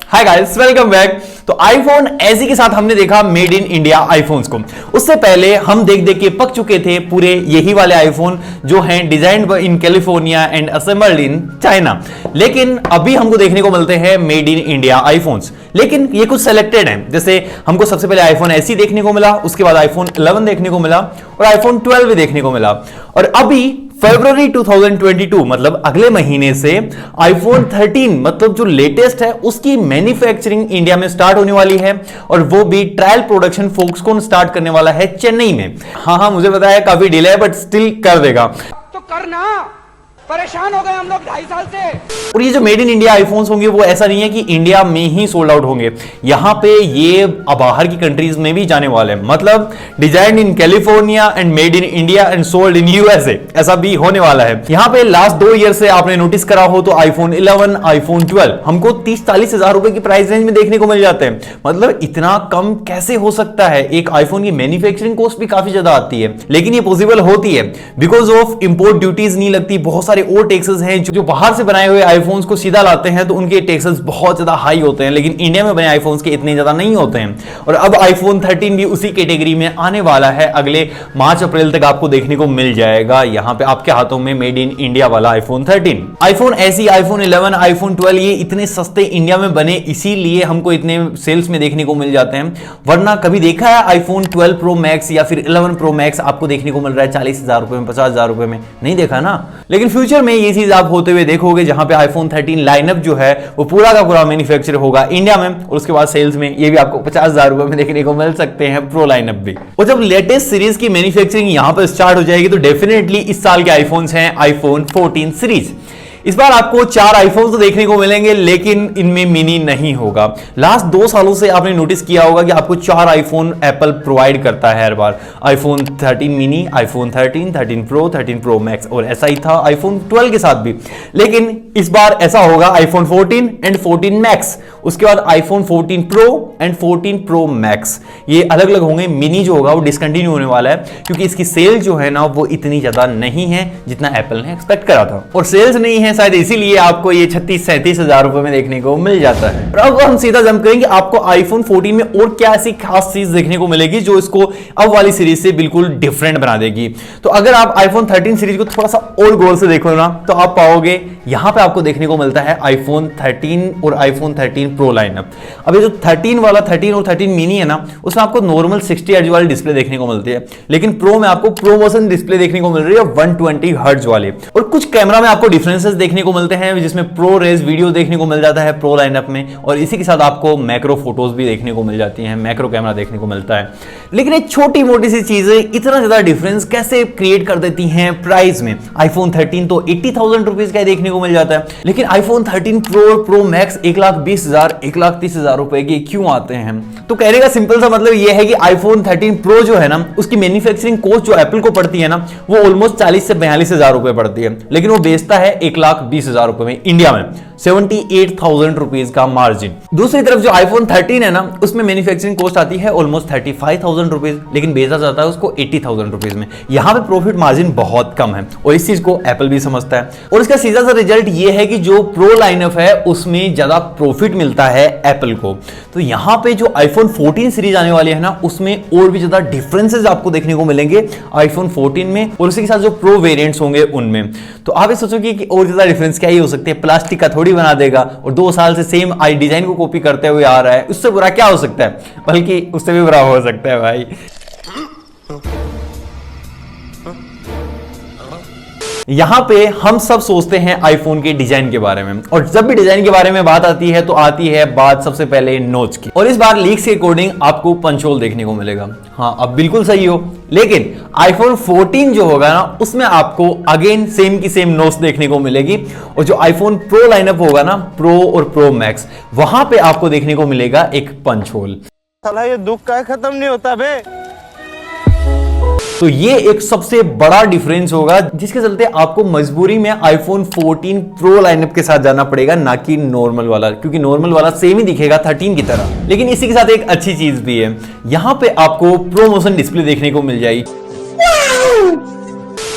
Hi guys, welcome back. तो iPhone AC के साथ हमने देखा मेड इन इंडिया आईफोन्स को। उससे पहले हम देख देख के पक चुके थे पूरे यही वाले आईफोन जो हैं designed in California and assembled in China. लेकिन अभी हमको देखने को मिलते हैं मेड इन इंडिया आईफोन्स, लेकिन ये कुछ सेलेक्टेड हैं। जैसे हमको सबसे पहले आईफोन एसी देखने को मिला, उसके बाद आईफोन 11 देखने को मिला और आईफोन 12 भी देखने को मिला। और अभी फरवरी 2022 मतलब अगले महीने से आईफोन 13 मतलब जो लेटेस्ट है उसकी मैन्युफैक्चरिंग इंडिया में स्टार्ट होने वाली है, और वो भी ट्रायल प्रोडक्शन फोक्सकॉन स्टार्ट करने वाला है चेन्नई में। हाँ, मुझे पता है काफी डिले है, बट स्टिल कर देगा। तो करना, परेशान हो गए हम लोग 2.5 साल से। और ये जो मेड इन इंडिया आईफोन्स होंगे वो ऐसा नहीं है कि इंडिया में ही सोल्ड आउट होंगे, यहां पे ये बाहर की कंट्रीज में भी जाने वाले हैं। मतलब design in California and made in India and sold in USA, ऐसा भी होने वाला है। यहां पे लास्ट 2 ईयर से आपने नोटिस करा हो तो आईफोन 11, आईफोन 12 हमको 30-40 हजार रुपए की प्राइस रेंज में देखने को मिल जाते हैं। मतलब इतना कम कैसे हो सकता है? एक आईफोन की मैन्युफैक्चरिंग कॉस्ट भी काफी ज्यादा आती है, लेकिन ये पॉसिबल होती है बिकॉज ऑफ इंपोर्ट ड्यूटीज नहीं लगती। बहुत सारे और टैक्सेस हैं जो बाहर से बनाए हुए आईफोन्स को सीधा लाते हैं तो उनके टैक्सेस बहुत ज्यादा हाई होते हैं, लेकिन इंडिया में बने आईफोन्स के इतने ज्यादा नहीं होते हैं। और अब आईफोन 13 भी उसी कैटेगरी में आने वाला है। अगले मार्च अप्रैल तक आपको देखने को मिल जाएगा यहां पे आपके हाथों में मेड इन इंडिया वाला iPhone 13। IPhone AC, iPhone 11, iPhone 12 ये इतने सस्ते इंडिया में बने इसीलिए हमको इतने सेल्स में देखने को मिल जाते हैं। वरना कभी देखा है आईफोन 12 प्रो मैक्स या फिर 11 प्रो मैक्स आपको देखने को मिल रहा है 40 हजार रुपए में, 50 हजार रुपए में? नहीं देखा ना। लेकिन फ्यूचर में ये चीज आप होते हुए देखोगे जहां पे आईफोन 13 लाइनअप जो है वो पूरा का पूरा मैन्युफैक्चर होगा इंडिया में, और उसके बाद सेल्स में ये भी आपको 50 हजार रुपए में देखने को मिल सकते हैं प्रो लाइनअप भी। और जब लेटेस्ट सीरीज की मैन्युफैक्चरिंग यहां पर स्टार्ट हो जाएगी तो डेफिनेटली इस साल के आईफोन्स हैं आईफोन 14 सीरीज। इस बार आपको 4 आईफोन तो देखने को मिलेंगे, लेकिन इनमें मिनी नहीं होगा। लास्ट 2 सालों से आपने नोटिस किया होगा कि आपको 4 आईफोन एप्पल प्रोवाइड करता है हर बार। IPhone 13 mini, iPhone 13, 13 pro, 13 pro max, और ऐसा ही था आईफोन 12 के साथ भी। लेकिन इस बार ऐसा होगा आईफोन 14 एंड 14 मैक्स, उसके बाद iPhone 14 pro and 14 pro max, ये अलग अलग होंगे। मिनी जो होगा वो डिसकंटिन्यू होने वाला है क्योंकि इसकी सेल जो है ना वो इतनी ज्यादा नहीं है जितना एप्पल ने एक्सपेक्ट करा था, और सेल्स नहीं है शायद इसीलिए आपको ये 36-37 हजार रुपए में देखने को मिल जाता है। और अब हम सीधा जंप करेंगे आपको आईफोन 14 में और क्या ऐसी खास चीज देखने को मिलेगी जो इसको अब वाली सीरीज से बिल्कुल डिफरेंट बना देगी। तो अगर आप आईफोन 13 सीरीज को थोड़ा सा और गौर से देखो ना तो आप पाओगे यहां पे आपको देखने को मिलता है आईफोन 13 और आईफोन 13 प्रो लाइनअप। अब ये जो 13 वाला 13 और 13 मिनी है ना उसमें आपको नॉर्मल 60 हर्ट्ज वाली डिस्प्ले देखने को मिलती है, लेकिन प्रो में आपको प्रो मोशन डिस्प्ले देखने को मिल रही है 120 हर्ट्ज वाली। और कुछ कैमरा में आपको डिफरेंसेस देखने को मिलते हैं जिसमें प्रो रेज वीडियो देखने को मिल जाता है प्रो लाइनअप में, और इसी के साथ आपको मैक्रो फोटोज भी देखने को मिल जाती हैं, मैक्रो कैमरा देखने को मिलता है। लेकिन एक छोटी मोटी सी चीजें इतना ज्यादा डिफरेंस कैसे क्रिएट कर देती हैं प्राइस में। आईफोन 13 तो 80,000 रुपीज का देखने को मिल जाता है, लेकिन आईफोन 13 प्रो मैक्स 1,20,000 1,30,000 रुपए के क्यों आते हैं? तो कहने का सिंपल सा मतलब यह है कि आईफोन 13 प्रो जो है ना उसकी मैन्युफैक्चरिंग कॉस्ट जो एप्पल को पड़ती है ना वो ऑलमोस्ट 40 से 42 हजार रुपए पड़ती है, लेकिन वो बेचता है 1,20,000 रुपए में इंडिया में, 78,000 रुपीज का मार्जिन। दूसरी तरफ जो आईफोन 13 है ना उसमें मैन्युफैक्चरिंग कॉस्ट आती है ऑलमोस्ट 35,000 रुपीज, लेकिन बेचा जाता है उसको 80,000 रुपीज में। यहां पे प्रॉफिट मार्जिन बहुत कम है और इस चीज को एप्पल भी समझता है, और इसका सीधा सा रिजल्ट ये है कि जो प्रो लाइनअप है उसमें ज्यादा प्रॉफिट मिलता है एप्पल को। तो यहां पे जो आईफोन 14 सीरीज आने वाली है ना उसमें और भी ज्यादा डिफरेंसेस आपको देखने को मिलेंगे आईफोन 14 में, और उसी के साथ जो प्रो वेरिएंट्स होंगे उनमें। तो आप ये सोचोगे कि और ज्यादा डिफरेंस क्या ही हो सकते हैं, प्लास्टिक का थोड़ी बना देगा और 2 साल से सेम आई डिजाइन को कॉपी करते हुए आ रहा है, उससे बुरा क्या हो सकता है? बल्कि उससे भी बुरा हो सकता है भाई। यहां पे हम सब सोचते हैं आईफोन के डिजाइन के बारे में, और जब भी डिजाइन के बारे में बात आती है तो आती है बात सबसे पहले नोच की। और इस बार लीक्स के अकॉर्डिंग आपको पंच होल देखने को मिलेगा। हाँ, अब बिल्कुल सही हो, लेकिन आईफोन 14 जो होगा ना उसमें आपको अगेन सेम की सेम नोच देखने को मिलेगी, और जो आईफोन प्रो लाइनअप होगा ना प्रो और प्रो मैक्स वहां पे आपको देखने को मिलेगा एक पंच होल। साला ये दुख का खत्म नहीं होता बे। तो ये एक सबसे बड़ा डिफरेंस होगा जिसके चलते आपको मजबूरी में आईफोन 14 प्रो लाइनअप के साथ जाना पड़ेगा, ना कि नॉर्मल वाला, क्योंकि नॉर्मल वाला सेम ही दिखेगा 13 की तरह। लेकिन इसी के साथ एक अच्छी चीज भी है, यहां पे आपको प्रो मोशन डिस्प्ले देखने को मिल जाएगी,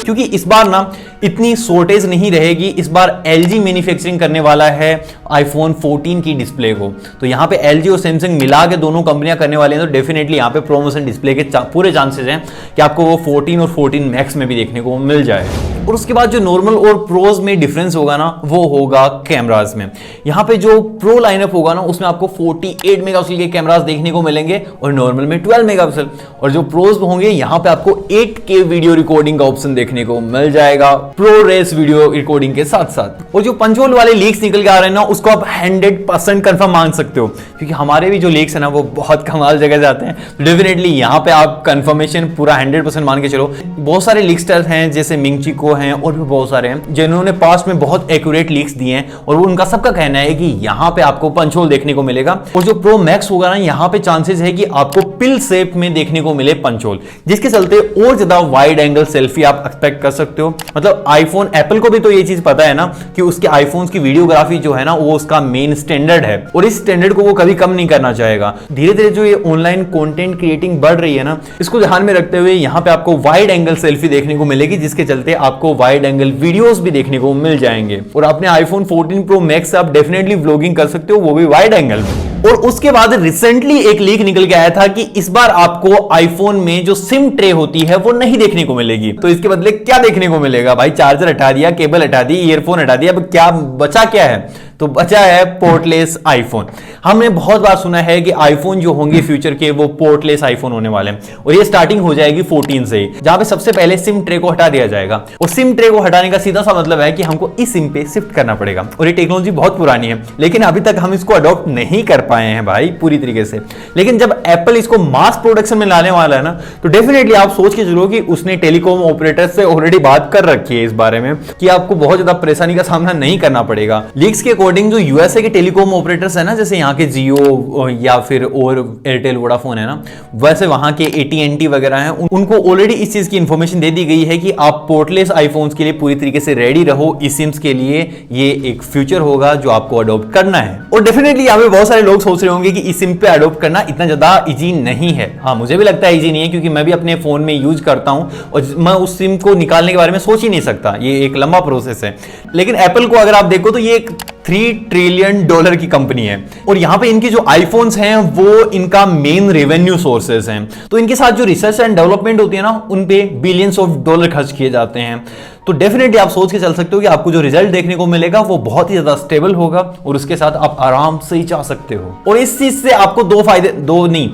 क्योंकि इस बार ना इतनी शॉर्टेज नहीं रहेगी। इस बार LG मैन्युफैक्चरिंग करने वाला है iPhone 14 की डिस्प्ले को, तो यहाँ पे LG और सैमसंग मिला के दोनों कंपनियां करने वाली हैं, तो डेफिनेटली यहाँ पे प्रोमोशन डिस्प्ले के पूरे चांसेस हैं कि आपको वो 14 और 14 मैक्स में भी देखने को मिल जाए। और उसके बाद जो नॉर्मल और प्रोज में डिफरेंस होगा ना, वो होगा कैमरास में। यहाँ पे जो प्रो लाइनअप होगा ना, उसमें आपको 48 मेगापिक्सल के कैमरास देखने को मिलेंगे और नॉर्मल में 12 मेगापिक्सल। और जो प्रोज होंगे, यहाँ पे आपको 8K वीडियो रिकॉर्डिंग का ऑप्शन देखने को मिल जाएगा प्रो रेस वीडियो रिकॉर्डिंग के साथ साथ। और जो पंचोल वाले लीक्स निकल के आ रहे हैं ना, उसको आप 100% कंफर्म मान सकते हो, क्योंकि हमारे भी जो लीक्स है ना वो बहुत कमाल जगह जाते हैं। तो डेफिनेटली यहाँ पे आप कंफर्मेशन पूरा 100% मान के चलो। बहुत सारे लीक्स्टर्स हैं जैसे मिंगचिको हैं और भी बहुत सारे हैं जिन्होंने पास्ट में बहुत एक्यूरेट लीक्स दिए हैं, और वो उनका सबका कहना है कि यहाँ पे आपको पंचोल देखने को मिलेगा। और जो प्रो मैक्स होगा ना, यहाँ पे चांसेस है कि आपको पिल शेप में देखने को मिले पंचोल, जिसके चलते और ज्यादा वाइड एंगल सेल्फी आप एक्सपेक्ट कर सकते हो। मतलब आईफोन, एप्पल को भी तो ये चीज पता है ना कि उसके आईफोन्स की वीडियोग्राफी जो है ना, वो उसका मेन स्टैंडर्ड है, और इस स्टैंडर्ड को वो कभी कम नहीं करना चाहेगा। धीरे धीरे जो ये ऑनलाइन कंटेंट क्रिएटिंग बढ़ रही है ना, इसको ध्यान में रखते हुए यहाँ पे आपको वाइड एंगल सेल्फी देखने को मिलेगी, जिसके चलते आपको वाइड एंगल वीडियोस भी देखने को मिल जाएंगे। और अपने आईफोन 14 प्रो मैक्स से आप डेफिनेटली व्लॉगिंग कर सकते हो, वो भी वाइड एंगल में। और उसके बाद रिसेंटली एक लीक निकल के आया था कि इस बार आपको आईफोन में जो सिम ट्रे होती है वो नहीं देखने को मिलेगी। तो इसके बदले क्या देखने को मिलेगा भाई? चार्जर हटा दिया, केबल हटा दी, ईयरफोन हटा दिया, अब क्या बचा? क्या है? तो बचा है पोर्टलेस आईफोन। हमने बहुत बार सुना है कि आईफोन जो होंगे फ्यूचर के, वो पोर्टलेस आईफोन होने वाले हैं, और ये स्टार्टिंग हो जाएगी 14 से ही, जहां पे सबसे पहले सिम ट्रे को हटा दिया जाएगा। और सिम ट्रे को हटाने का सीधा सा मतलब है कि हमको इस सिम पे शिफ्ट करना पड़ेगा, और ये टेक्नोलॉजी बहुत पुरानी है, लेकिन अभी तक हम इसको अडॉप्ट नहीं कर पाए हैं भाई पूरी तरीके से। लेकिन जब एप्पल इसको मास प्रोडक्शन में लाने वाला है ना, तो डेफिनेटली आप सोच के चलो कि उसने टेलीकॉम ऑपरेटर से ऑलरेडी बात कर रखी है इस बारे में कि आपको बहुत ज्यादा परेशानी का सामना नहीं करना पड़ेगा। लीक्स के अकॉर्डिंग जो यूएसए के टेलीकॉम ऑपरेटर्स है ना, जैसे यहाँ के जियो या फिर और एयरटेल वोडाफोन है ना, वैसे वहां के AT&T वगैरह हैं, उनको ऑलरेडी इस चीज की इंफॉर्मेशन दे दी गई है कि आप पोर्टलेस आईफोन्स के लिए पूरी तरीके से रेडी रहो। ई सिम्स के लिए ये एक फ्यूचर होगा जो आपको अडॉप्ट करना है। और डेफिनेटली यहाँ पे बहुत सारे लोग सोच रहे होंगे कि ई सिम पे अडॉप्ट करना इतना ज्यादा इजी नहीं है। हाँ, मुझे भी लगता है इजी नहीं है, क्योंकि मैं भी अपने फोन में यूज करता हूं और मैं उस सिम को निकालने के बारे में सोच ही नहीं सकता। ये एक लंबा प्रोसेस है। लेकिन एप्पल को अगर आप देखो तो ये एक $3 ट्रिलियन की कंपनी है, और यहां पे इनकी जो आईफोन्स हैं वो इनका मेन रेवेन्यू सोर्सेस हैं। तो इनके साथ जो रिसर्च एंड डेवलपमेंट होती है ना, उन पे बिलियंस ऑफ डॉलर खर्च किए जाते हैं। तो डेफिनेटली आप सोच के चल सकते हो कि आपको जो रिजल्ट देखने को मिलेगा वो बहुत ही ज्यादा स्टेबल होगा, और उसके साथ आप आराम से ही जा सकते हो। और इस चीज से आपको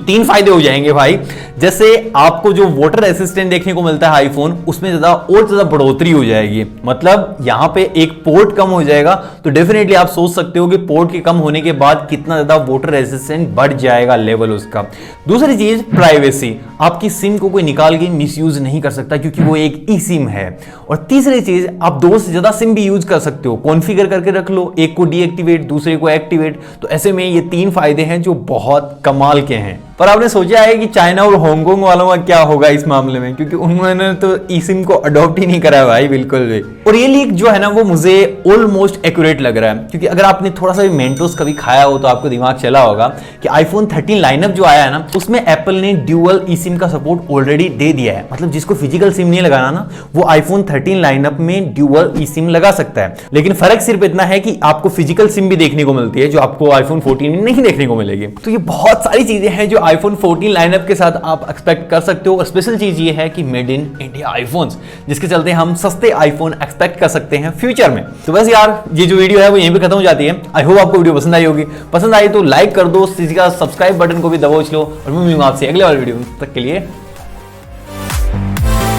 तीन फायदे हो जाएंगे भाई। जैसे आपको जो वाटर असिस्टेंट देखने को मिलता है आईफोन, उसमें ज्यादा और ज्यादा बढ़ोतरी हो जाएगी। मतलब यहां पे एक पोर्ट कम हो जाएगा, तो डेफिनेटली आप सोच सकते हो कि पोर्ट के कम होने के बाद कितना ज्यादा वाटर रेजिस्टेंट बढ़ जाएगा लेवल उसका। दूसरी चीज, प्राइवेसी। आपकी सिम को कोई निकाल के मिसयूज नहीं कर सकता, क्योंकि वो एक ई सिम है। और तीसरी चीज, आप 2 से ज्यादा सिम भी यूज कर सकते हो, कॉन्फ़िगर करके रख लो, एक को डीएक्टिवेट, दूसरे को एक्टिवेट। तो ऐसे में ये 3 फायदे हैं जो बहुत कमाल के हैं। पर आपने सोचा है कि चाइना और हांगकांग वालों का क्या होगा इस मामले में? क्योंकि उन्होंने तो ई सिम को अडॉप्ट ही नहीं करा भाई, बिल्कुल भी। और ये लीक जो है ना, वो मुझे ऑलमोस्ट एक्यूरेट लग रहा है, क्योंकि अगर आपने थोड़ा सा भी मेंटोस कभी खाया हो तो आपको दिमाग चला होगा कि आईफोन 13 लाइनअप जो आया है ना, उसमें एप्पल ने ड्यूअल ई सिम का सपोर्ट ऑलरेडी दे दिया है। मतलब जिसको फिजिकल सिम नहीं लगाना ना, वो आईफोन 13 लाइनअप में ड्यूअल ई सिम लगा सकता है। लेकिन फर्क सिर्फ इतना है कि आपको फिजिकल सिम भी देखने को मिलती है, जो आपको आईफोन 14 में नहीं देखने को मिलेगी। तो ये बहुत सारी चीजें हैं जो आईफोन 14 लाइनअप के साथ आप एक्सपेक्ट कर सकते हो। और स्पेशल चीज ये है कि मेड इन इंडिया आईफोन्स, जिसके चलते हम सस्ते आईफोन एक्सपेक्ट कर सकते हैं फ्यूचर में। तो बस यार, ये जो वीडियो है वो यहीं पे खत्म हो जाती है। आई होप आपको वीडियो पसंद आई होगी। पसंद आई तो लाइक कर दो, सब्सक्राइब बटन को भी दबाओ लो, और मैं मिलूंगा आपसे अगले वाले वीडियो में। तब तक के लिए